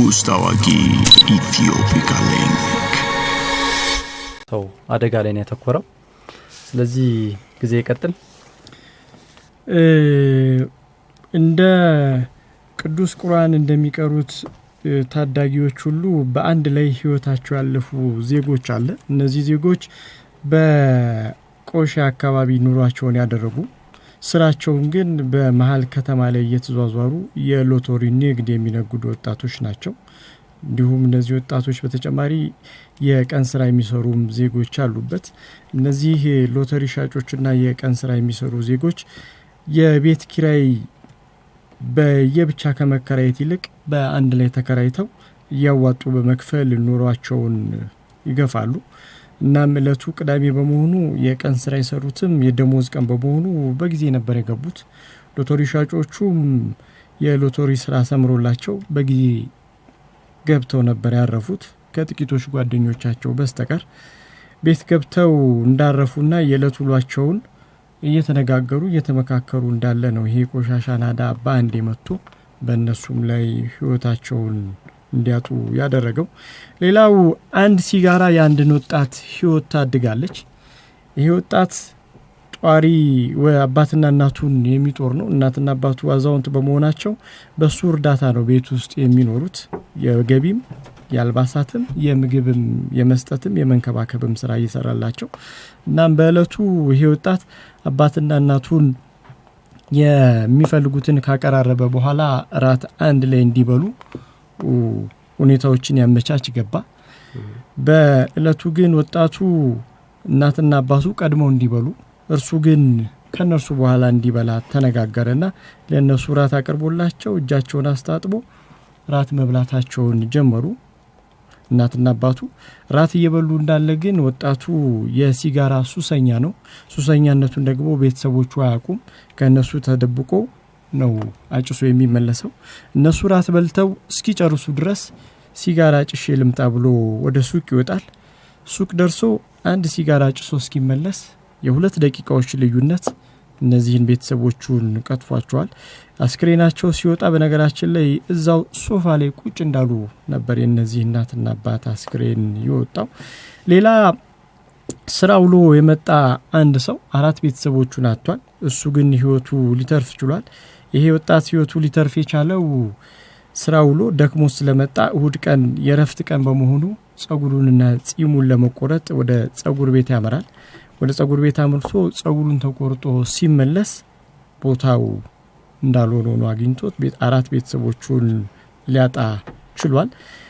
ንጉስ ታዋቂ ኢትዮፒካ ሊንክ ሰው አደጋ ላይ ነው የተኮረው ስለዚህ ጊዜ ይቀጥል እንደ ቅዱስ ቁርአን እንደሚቀሩት ታዳጊዎች ሁሉ በአንድ ላይ ህይወታቸው ያለፉ ዜጎች አለ እነዚህ ዜጎች በቆሻ አካባቢ ኑሯቸውን ያደረጉ ስራቸውን ግን በመሃል ከተማ ላይ እየተዟዟሩ የሎተሪ ንግድ የሚነግዱ ወጣቶች ናቸው እንዲሁም እነዚህ ወጣቶች በተጨማሪ የቀን ስራ የሚሰሩም ዜጎች አሉበት እነዚህ ሎተሪ ሻጮችና የቀን ስራ የሚሰሩ ዜጎች የቤት ኪራይ በየብቻ ከመከራየት ይልቅ በአንድ ላይ ተከራይተው ያዋጡ በመክፈል ኑሯቸውን ይገፋሉ እናም ለቱ ቅዳሜ በመሆኑ የቀን ስራ ይሰሩትም የደሞዝ ቀን በመሆኑ በጊዜ ነበር የገቡት ሎተሪ ሻጮቹም የሎተሪ ስራ ሰምሮላቸው በጊዜ ገብተው ነበር ያረፉት ከጥቂቶች ጓደኞቻቸው በስተቀር ቤት ገብተው እንዳረፉና የለቱሏቸውን እየተነጋገሩ እየተመካከሩ እንዳለ ነው ይሄ ቆሻሻ ናዳ ባንዴ መጥቶ በእነሱም ላይ ህይወታቸውን እንዲያጡ ያደረገው ሌላው አንድ ሲጋራ የአንድን ወጣት ህይወት ታድጋለች ይሄ ወጣት ጧሪ አባትና እናቱን የሚጦር ነው እናትና አባቱ አዛውንት በመሆናቸው በሱ እርዳታ ነው ቤት ውስጥ የሚኖሩት የገቢም ያልባሳትም የምግብም የመስጠትም የመንከባከብም ስራ እየሰራላቸው እናም በእለቱ ይሄ ወጣት አባትና እናቱን የሚፈልጉትን ካቀራረበ በኋላ ራት አንድ ላይ እንዲበሉ ሁኔታዎችን ያመቻች ገባ በእለቱ ግን ወጣቱ እናትና አባቱ ቀድመው እንዲበሉ እርሱ ግን ከነርሱ በኋላ እንዲበላ ተነጋገረና ለነሱ ራት አቀርቦላቸው እጃቸውን አስታጥቦ ራት መብላታቸውን ጀመሩ እናትና አባቱ ራት እየበሉ እንዳለ ግን ወጣቱ የሲጋራ ሱሰኛ ነው ሱሰኛነቱን ደግሞ ቤተሰቦቹ አያውቁም ከነሱ ተደብቆ ነው አጭሶ የሚመለሰው እነሱ ራት በልተው እስኪጨርሱ ድረስ ሲጋራ ጭሼ ልምጣ ብሎ ወደ ሱቅ ይወጣል ሱቅ ደርሶ አንድ ሲጋራ ጭሶ እስኪመለስ የሁለት ደቂቃዎች ልዩነት እነዚህን ቤተሰቦቹን ቀጥፏቸዋል አስክሬናቸው ሲወጣ በነገራችን ላይ እዛው ሶፋ ላይ ቁጭ እንዳሉ ነበር የነዚህ እናትና አባት አስክሬን ይወጣው ሌላ ስራው ውሎ የመጣ አንድ ሰው አራት ቤተሰቦቹን አጥቷል እሱ ግን ህይወቱ ሊተርፍ ችሏል ይሄ ወጣት ህይወቱ ሊተርፍ የቻለው ስራው ውሎ ደክሞ ስለመጣ እሁድ ቀን የረፍት ቀን በመሆኑ ጸጉሩንና ጺሙን ለመቆረጥ ወደ ጸጉር ቤት ያመራል ወደ ጸጉር ቤት አምርቶ ጸጉሩን ተቆርጦ ሲመለስ ቦታው እንዳልሆነ ነው አግኝቶት አራት ቤተሰቦቹን ሊያጣ ችሏል